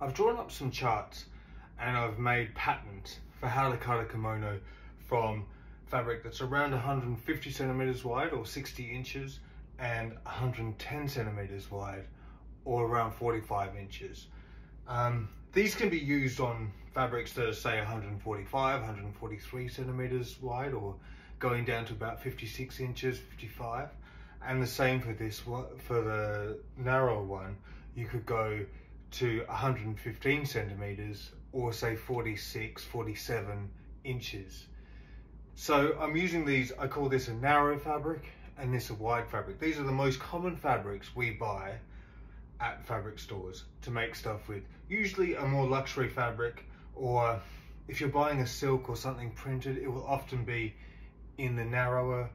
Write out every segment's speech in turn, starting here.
I've drawn up some charts and I've made patterns for how to cut a kimono from fabric that's around 150 centimeters wide or 60 inches and 110 centimeters wide or around 45 inches. These can be used on fabrics that are say 145, 143 centimeters wide or going down to about 56 inches, 55. And the same for this one, for the narrow one, you could go to 115 centimeters or say 46, 47 inches. So I'm using these, I call this a narrow fabric and this a wide fabric. These are the most common fabrics we buy at fabric stores to make stuff with. Usually a more luxury fabric, or if you're buying a silk or something printed, it will often be in the narrower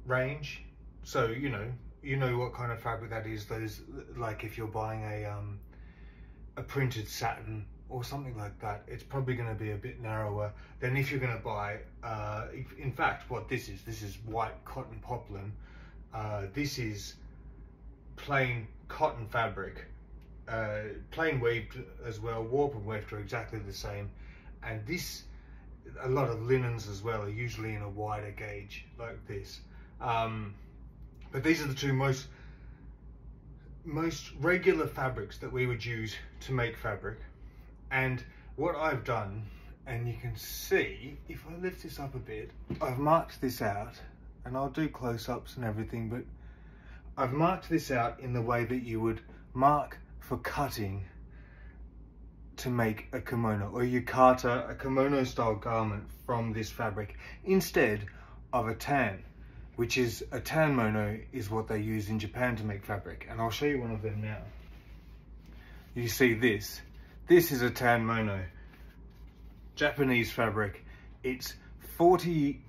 range. So you know what kind of fabric that is. Those, like if you're buying a printed satin or something like that, it's probably going to be a bit narrower than if you're going to buy in fact what this is white cotton poplin. This is plain cotton fabric, plain weaved as well. Warp and weft are exactly the same, and this, a lot of linens as well, are usually in a wider gauge like this. But these are the two most regular fabrics that we would use to make fabric. And what I've done, and you can see if I lift this up a bit, I've marked this out, and I'll do close-ups and everything, but I've marked this out in the way that you would mark for cutting to make a kimono or yukata, a kimono style garment from this fabric, instead of a tan, which is a tan mono is what they use in Japan to make fabric. And I'll show you one of them now. You see this is a tan mono, Japanese fabric. It's 40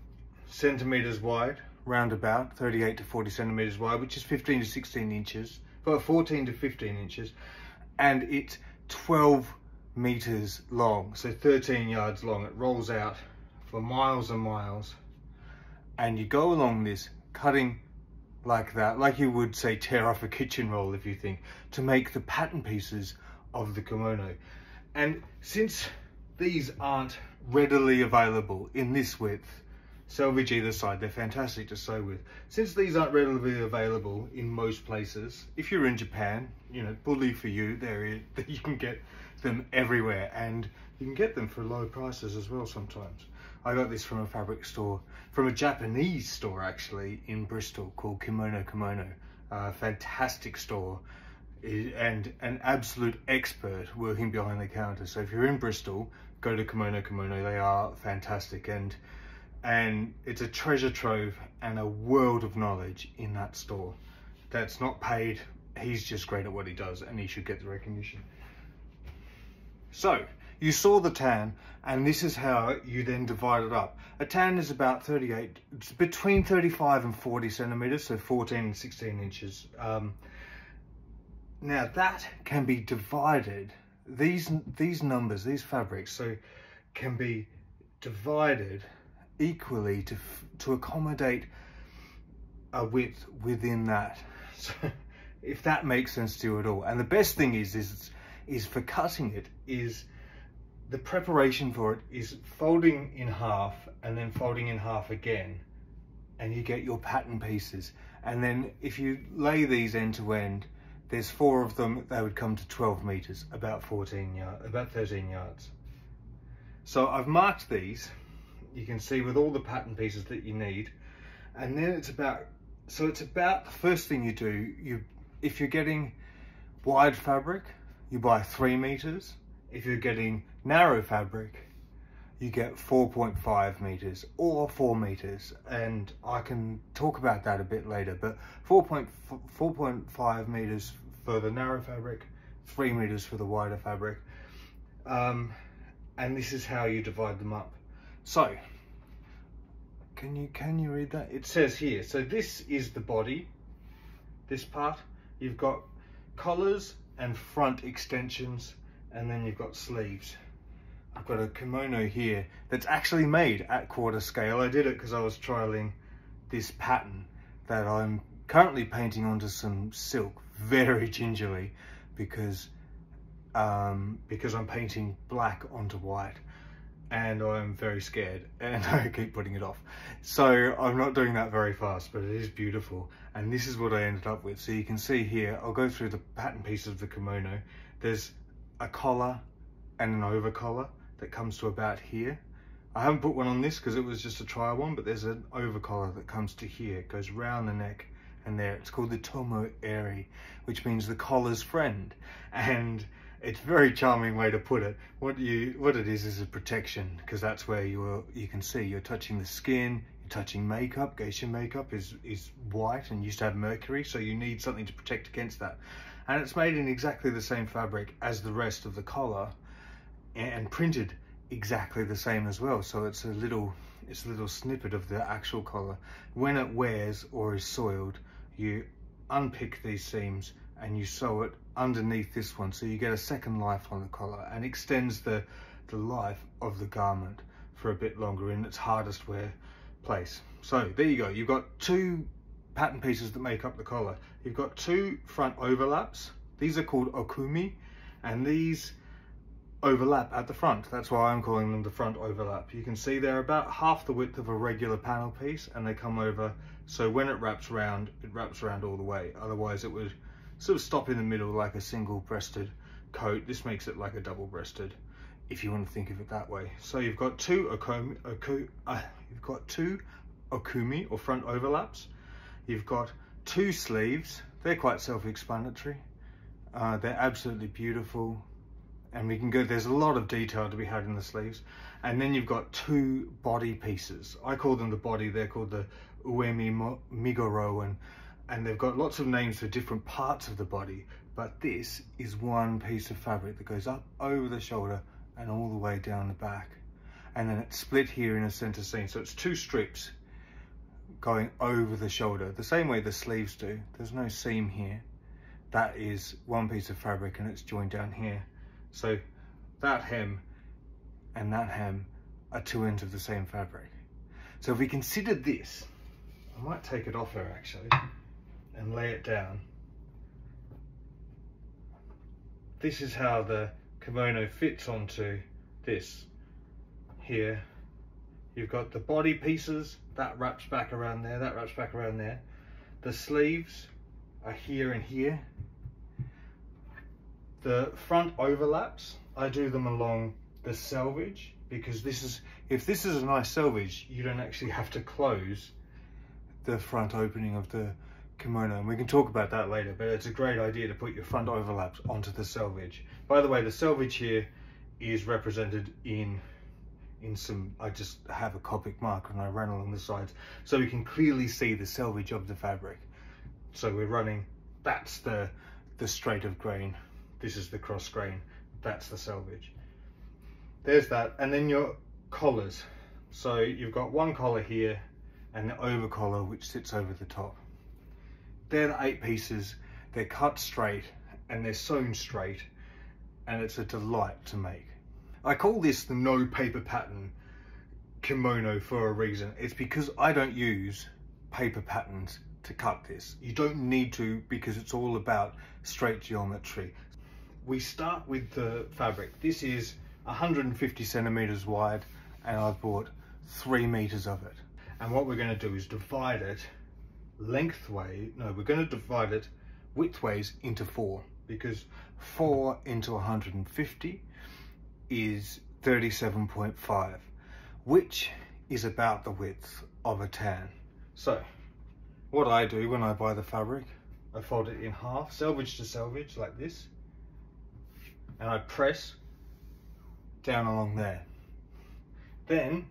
centimeters wide, round about 38 to 40 centimeters wide, which is 15 to 16 inches, well, 14 to 15 inches, and it's 12 meters long, so 13 yards long. It rolls out for miles and miles, and you go along this cutting like that, like you would say tear off a kitchen roll, if you think, to make the pattern pieces of the kimono. And since these aren't readily available in this width, selvage either side, they're fantastic to sew with. Since these aren't readily available in most places, if you're in Japan, you know, bully for you, you can get them everywhere, and you can get them for low prices as well sometimes. I got this from a fabric store, from a Japanese store actually in Bristol called Kimono. Fantastic store and an absolute expert working behind the counter. So if you're in Bristol, go to Kimono. They are fantastic, and it's a treasure trove and a world of knowledge in that store. That's not paid. He's just great at what he does, and he should get the recognition. So you saw the tan, and this is how you then divide it up. A tan is about 38, it's between 35 and 40 centimeters, so 14 and 16 inches. Now that can be divided, these numbers, these fabrics, so can be divided equally to accommodate a width within that. So if that makes sense to you at all. And the best thing is for cutting it, is the preparation for it is folding in half and then folding in half again, and you get your pattern pieces. And then if you lay these end to end, there's 4 of them, they would come to 12 meters, about 13 yards. So I've marked these, you can see, with all the pattern pieces that you need. And then it's about the first thing you do, if you're getting wide fabric, you buy 3 meters. If you're getting narrow fabric, you get 4.5 meters or 4 meters. And I can talk about that a bit later, but 4.5 meters for the narrow fabric, 3 meters for the wider fabric. And this is how you divide them up. So, can you read that? It says here, so this is the body, this part. You've got collars and front extensions, and then you've got sleeves. I've got a kimono here that's actually made at quarter scale. I did it because I was trialing this pattern that I'm currently painting onto some silk very gingerly, because because I'm painting black onto white, and I'm very scared and I keep putting it off. So I'm not doing that very fast, but it is beautiful. And this is what I ended up with. So you can see here, I'll go through the pattern pieces of the kimono. There's a collar and an over collar that comes to about here. I haven't put one on this because it was just a trial one, but there's an over collar that comes to here. It goes round the neck and there. It's called the tomo eri, which means the collar's friend. And it's a very charming way to put it. What it is a protection, because that's where you can see you're touching the skin, you're touching makeup. Geisha makeup is white and used to have mercury, so you need something to protect against that. And it's made in exactly the same fabric as the rest of the collar, and printed exactly the same as well. So it's a little snippet of the actual collar. When it wears or is soiled, you unpick these seams and you sew it underneath this one, so you get a second life on the collar and extends the life of the garment for a bit longer in its hardest wear place. So there you go, you've got two pattern pieces that make up the collar. You've got two front overlaps. These are called okumi, and these overlap at the front. That's why I'm calling them the front overlap. You can see they're about half the width of a regular panel piece, and they come over, so when it wraps around all the way. Otherwise it would sort of stop in the middle like a single-breasted coat. This makes it like a double-breasted, if you want to think of it that way. So you've got two okumi or front overlaps. You've got two sleeves. They're quite self-explanatory. They're absolutely beautiful, and we can go, there's a lot of detail to be had in the sleeves. And then you've got two body pieces. I call them the body, they're called the uemi migoro, and they've got lots of names for different parts of the body, but this is one piece of fabric that goes up over the shoulder and all the way down the back, and then it's split here in a center seam. So it's two strips going over the shoulder, the same way the sleeves do. There's no seam here. That is one piece of fabric and it's joined down here. So that hem and that hem are two ends of the same fabric. So if we consider this, I might take it off her actually and lay it down. This is how the kimono fits onto this. Here you've got the body pieces, that wraps back around there, that wraps back around there. The sleeves are here and here. The front overlaps, I do them along the selvage, because if this is a nice selvage, you don't actually have to close the front opening of the kimono, and we can talk about that later, but it's a great idea to put your front overlaps onto the selvage. By the way, the selvage here is represented in some, I just have a Copic marker and I ran along the sides so we can clearly see the selvage of the fabric. So we're running, that's the straight of grain, this is the cross grain, that's the selvage. There's that, and then your collars. So you've got one collar here and the over collar which sits over the top. They're the 8 pieces, they're cut straight and they're sewn straight, and it's a delight to make. I call this the no paper pattern kimono for a reason. It's because I don't use paper patterns to cut this. You don't need to, because it's all about straight geometry. We start with the fabric. This is 150 centimeters wide and I've bought 3 meters of it. And what we're going to do is divide it lengthwise, no, we're going to divide it widthways into 4, because 4 into 150 is 37.5, which is about the width of a tan. So what I do when I buy the fabric, I fold it in half, selvage to selvage like this, and I press down along there. Then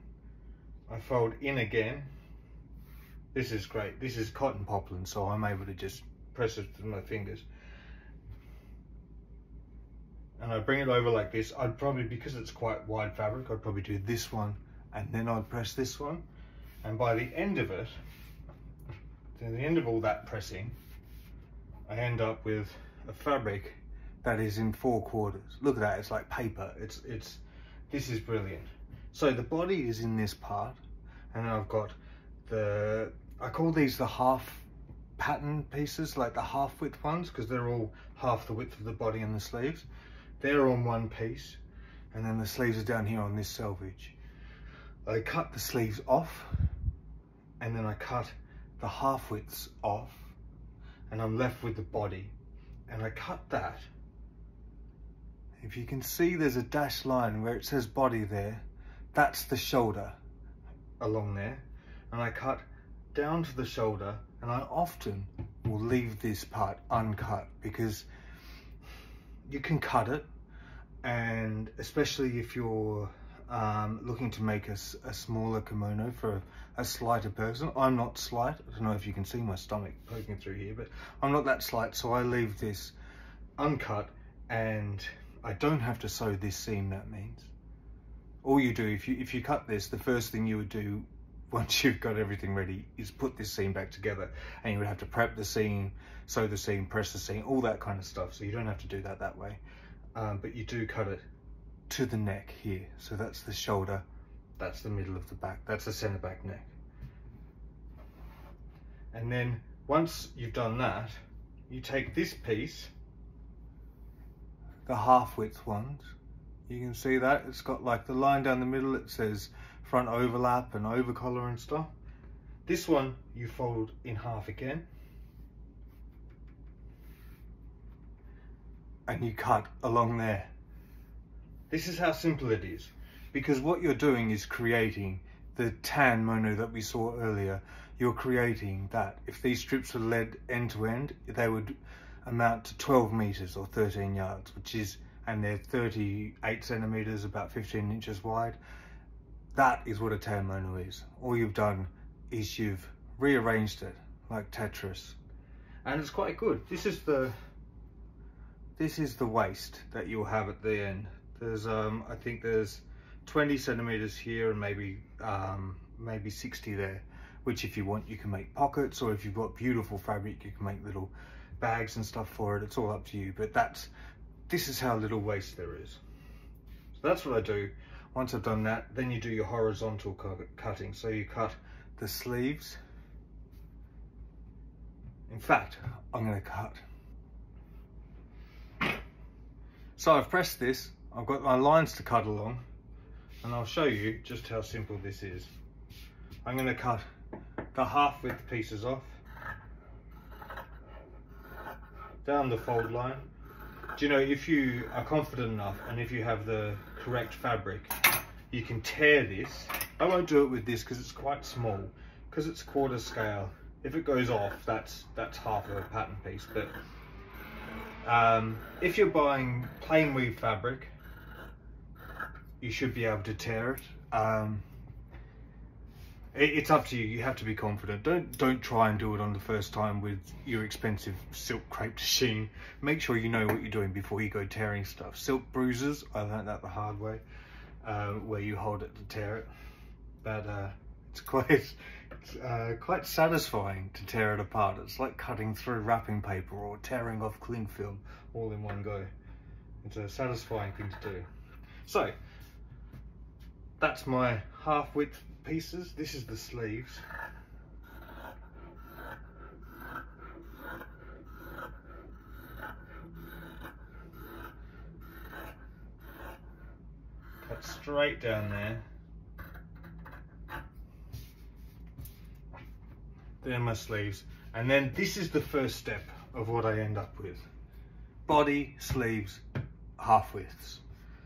I fold in again. This is great. This is cotton poplin, so I'm able to just press it with my fingers. And I bring it over like this. I'd probably, because it's quite wide fabric, I'd probably do this one and then I'd press this one. And by the end of it, to the end of all that pressing, I end up with a fabric that is in 4 quarters. Look at that, it's like paper. This is brilliant. So the body is in this part, and then I've got I call these the half pattern pieces, like the half width ones, because they're all half the width of the body and the sleeves. they're on one piece, and then the sleeves are down here on this selvage. I cut the sleeves off, and then I cut the half widths off, and I'm left with the body, and I cut that. If you can see, there's a dashed line where it says body there. That's the shoulder along there, and I cut down to the shoulder, and I often will leave this part uncut because you can cut it, and especially if you're looking to make a smaller kimono for a slighter person. I'm not slight. I don't know if you can see my stomach poking through here, but I'm not that slight, so I leave this uncut, and I don't have to sew this seam. That means all you do, if you cut this, the first thing you would do once you've got everything ready is put this seam back together, and you would have to prep the seam, sew the seam, press the seam, all that kind of stuff. So you don't have to do that way, but you do cut it to the neck here. So that's the shoulder, that's the middle of the back, that's the center back neck. And then once you've done that, you take this piece, the half width ones, you can see that it's got like the line down the middle. It says front overlap and over collar and stuff. This one you fold in half again, and you cut along there. This is how simple it is, because what you're doing is creating the tan mono that we saw earlier. You're creating that. If these strips were led end to end, they would amount to 12 meters or 13 yards, and they're 38 centimeters, about 15 inches wide. That is what a tan mono is. All you've done is you've rearranged it like Tetris, and it's quite good. This is the waist that you'll have at the end. There's I think there's 20 centimeters here, and maybe 60 there, which if you want you can make pockets, or if you've got beautiful fabric you can make little bags and stuff for it. It's all up to you, but this is how little waist there is. So that's what I do. Once I've done that, then you do your horizontal cutting. So you cut the sleeves. In fact, I'm going to cut. So I've pressed this, I've got my lines to cut along, and I'll show you just how simple this is. I'm going to cut the half width pieces off, down the fold line. Do you know, if you are confident enough and if you have the correct fabric, you can tear this. I won't do it with this because it's quite small, because it's quarter scale. If it goes off, that's half of a pattern piece. But if you're buying plain weave fabric, you should be able to tear it. It's up to you. You have to be confident. Don't try and do it on the first time with your expensive silk crepe sheen. Make sure you know what you're doing before you go tearing stuff. Silk bruises, I learned that the hard way, where you hold it to tear it. But it's quite satisfying to tear it apart. It's like cutting through wrapping paper or tearing off cling film all in one go. It's a satisfying thing to do. So that's my half width pieces. This is the sleeves. Cut straight down there. They're my sleeves. And then this is the first step of what I end up with. Body, sleeves, half widths.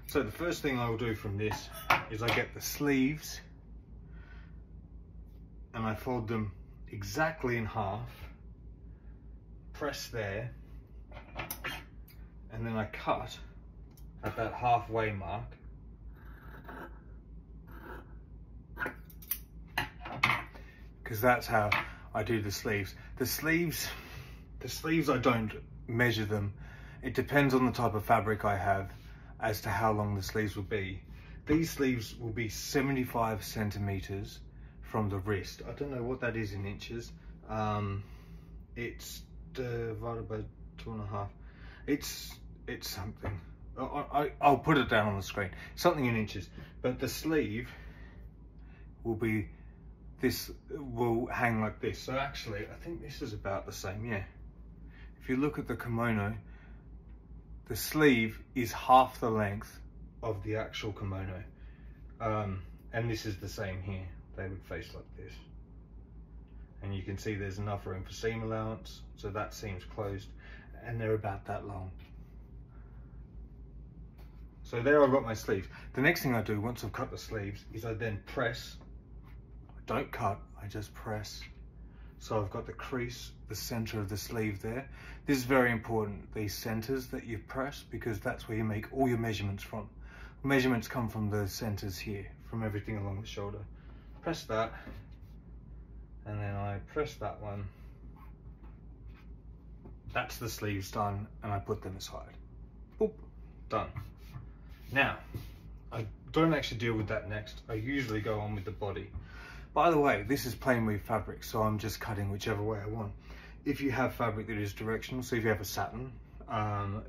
So the first thing I will do from this is I get the sleeves and I fold them exactly in half, press there, and then I cut at that halfway mark. Because that's how I do the sleeves. The sleeves I don't measure them. It depends on the type of fabric I have as to how long the sleeves will be. These sleeves will be 75 centimeters from the wrist. I don't know what that is in inches. It's divided by 2.5. It's something. I'll put it down on the screen. Something in inches. But the sleeve will be, this will hang like this. So actually, I think this is about the same, yeah. If you look at the kimono, the sleeve is half the length of the actual kimono. And this is the same here. They would face like this. And you can see there's enough room for seam allowance, so that seam's closed, and they're about that long. So there I've got my sleeves. The next thing I do once I've cut the sleeves is I then press. I don't cut, I just press. So I've got the crease, the center of the sleeve there. This is very important, these centers that you press, because that's where you make all your measurements from. Measurements come from the centers here, from everything along the shoulder. Press that, and then I press that one. That's the sleeves done, and I put them aside. Boop, done. Now, I don't actually deal with that next. I usually go on with the body. By the way, this is plain weave fabric, so I'm just cutting whichever way I want. If you have fabric that is directional, so if you have a satin,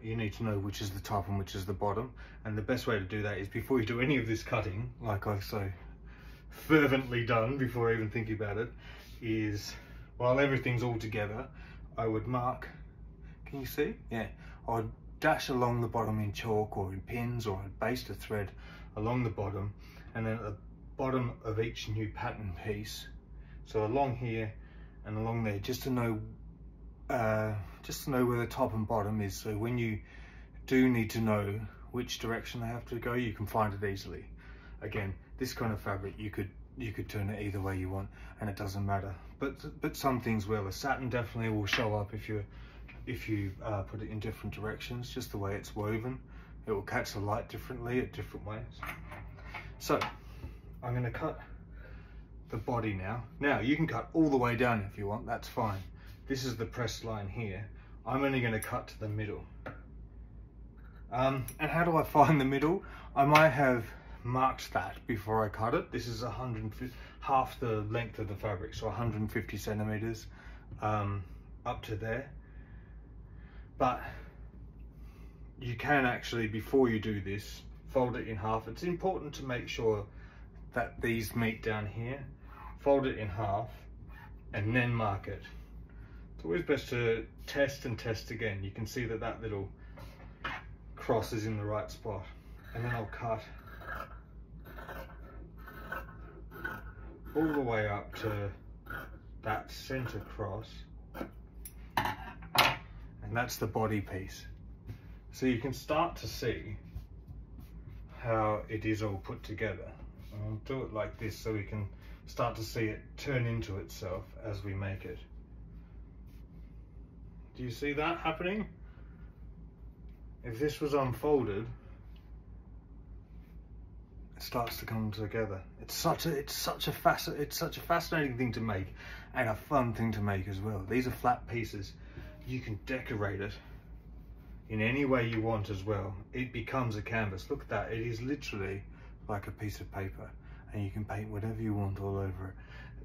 you need to know which is the top and which is the bottom. And the best way to do that is before you do any of this cutting, like I've so fervently done before even thinking about it, is while everything's all together, I would mark, can you see? Yeah, I would dash along the bottom in chalk or in pins, or I'd baste a thread along the bottom, and then at the bottom of each new pattern piece, so along here and along there, just to know where the top and bottom is, so when you do need to know which direction they have to go, you can find it easily. Again, this kind of fabric, you could turn it either way you want, and it doesn't matter. But some things will. The satin definitely will show up if you put it in different directions, just the way it's woven. It will catch the light differently at different ways. So I'm going to cut the body now. Now you can cut all the way down if you want, that's fine. This is the pressed line here. I'm only going to cut to the middle. And how do I find the middle? I might have marked that before I cut it. This is half the length of the fabric, so 150 centimeters up to there. But you can actually, before you do this, fold it in half. It's important to make sure that these meet down here. Fold it in half and then mark it. It's always best to test and test again. You can see that that little cross is in the right spot. And then I'll cut all the way up to that center cross. And that's the body piece. So you can start to see how it is all put together. I'll do it like this so we can start to see it turn into itself as we make it. Do you see that happening? If this was unfolded, it starts to come together. It's such a fascinating thing to make, and a fun thing to make as well. These are flat pieces. You can decorate it in any way you want as well. It becomes a canvas. Look at that. It is literally like a piece of paper, and you can paint whatever you want all over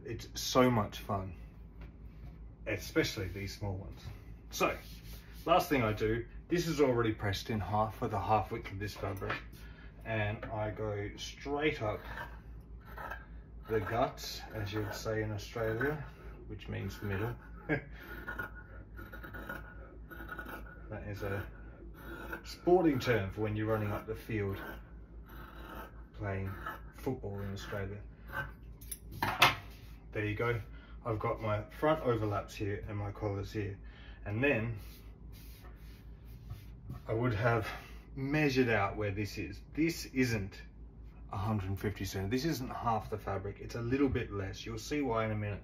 it. It's so much fun, especially these small ones. So, last thing I do, this is already pressed in half for the half width of this fabric, and I go straight up the guts, as you'd say in Australia, which means middle. That is a sporting term for when you're running up the field playing football in Australia. There you go. I've got my front overlaps here and my collars here. And then I would have measured out where this is. This isn't 150 centimeters. This isn't half the fabric. It's a little bit less. You'll see why in a minute.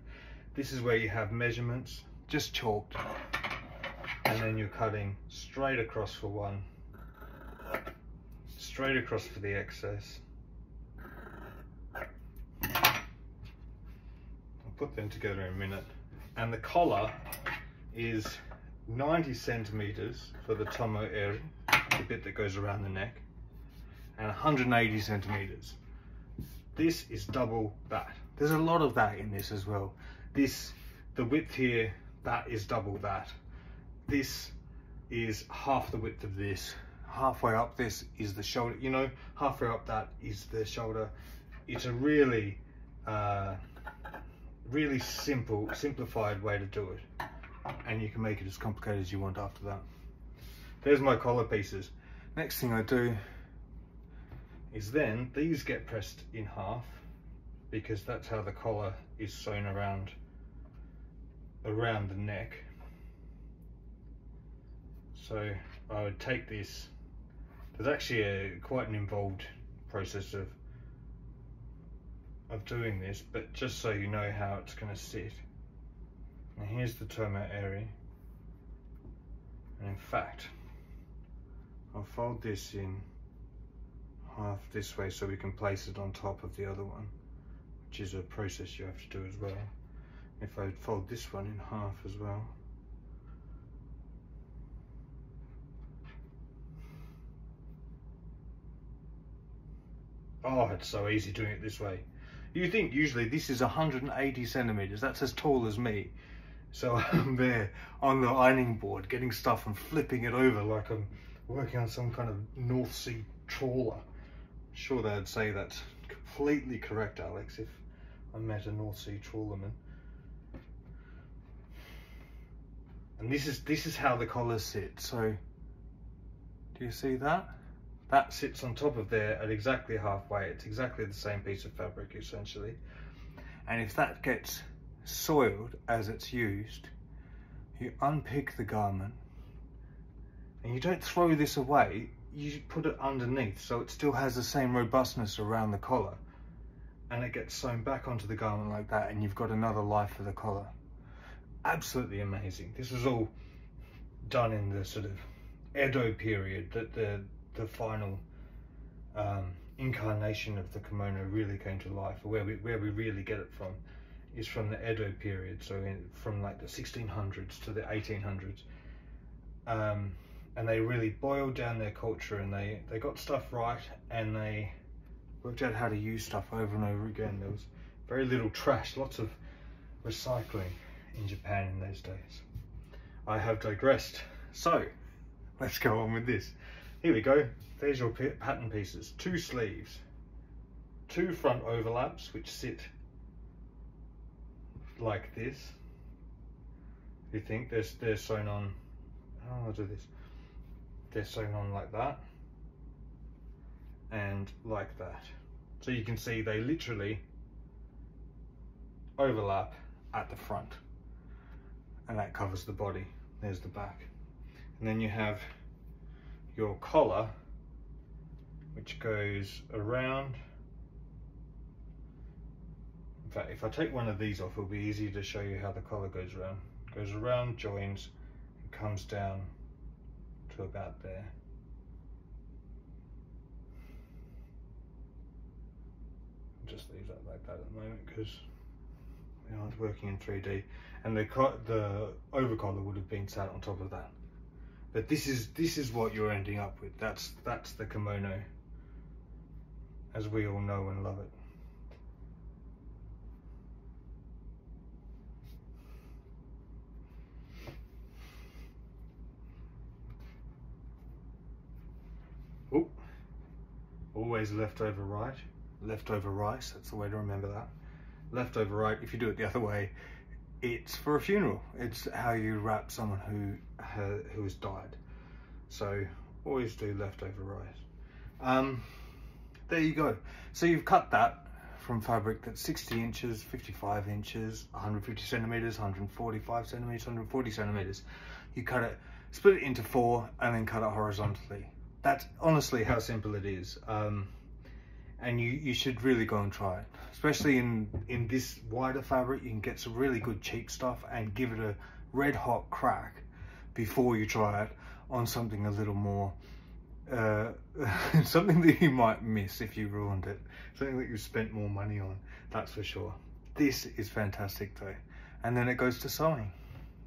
This is where you have measurements just chalked. And then you're cutting straight across for one, straight across for the excess. I'll put them together in a minute. And the collar is 90 centimeters for the tomo eri, the bit that goes around the neck, and 180 centimeters. This is double that. There's a lot of that in this as well. The width here, that is double that. This is half the width of this. Halfway up this is the shoulder, you know, halfway up that is the shoulder. It's a really simplified way to do it. And you can make it as complicated as you want after that. there's my collar pieces. Next thing I do is then these get pressed in half, because that's how the collar is sewn around the neck. So I would take this, there's actually quite an involved process of doing this, but just so you know how it's going to sit. And here's the terminal area, and in fact I'll fold this in half this way so we can place it on top of the other one, which is a process you have to do as well. If I fold this one in half as well, oh, it's so easy doing it this way. You think usually this is 180 centimeters, that's as tall as me. So I'm there on the ironing board getting stuff and flipping it over like I'm working on some kind of North Sea trawler. I'm sure they'd say that's completely correct, Alex, if I met a North Sea trawlerman. And this is how the collars sit. So do you see that? That sits on top of there at exactly halfway. It's exactly the same piece of fabric essentially. And if that gets soiled as it's used, you unpick the garment and you don't throw this away, you put it underneath so it still has the same robustness around the collar, and it gets sewn back onto the garment like that, and you've got another life for the collar. Absolutely amazing. This was all done in the sort of Edo period, that the final incarnation of the kimono really came to life. Where we really get it from is from the Edo period, so from like the 1600s to the 1800s, and they really boiled down their culture, and they got stuff right, and they worked out how to use stuff over and over again. There was very little trash, lots of recycling in Japan in those days. I have digressed, so let's go on with this. Here we go. There's your pattern pieces. 2 sleeves, 2 front overlaps which sit like this. You think they're sewn on, oh, I'll do this. They're sewn on like that and like that. So you can see they literally overlap at the front, and that covers the body. There's the back. And then you have your collar, which goes around. In fact, if I take one of these off, it'll be easier to show you how the collar goes around. It goes around, joins, and comes down to about there. I'll just leave that like that at the moment because we aren't working in 3D. And the over collar would have been sat on top of that. But this is what you're ending up with. That's the kimono as we all know and love it. Oh, always leftover right, leftover rice, that's the way to remember that. Leftover right, if you do it the other way, it's for a funeral. It's how you wrap someone who has died. So always do leftover rice. There you go. So you've cut that from fabric that's 60 inches, 55 inches, 150 centimeters, 145 centimeters, 140 centimeters. You cut it, split it into 4, and then cut it horizontally. That's honestly how simple it is. And you should really go and try it. Especially in this wider fabric, you can get some really good cheap stuff and give it a red hot crack before you try it on something a little more, something that you might miss if you ruined it. Something that you spent more money on, that's for sure. This is fantastic though. And then it goes to sewing.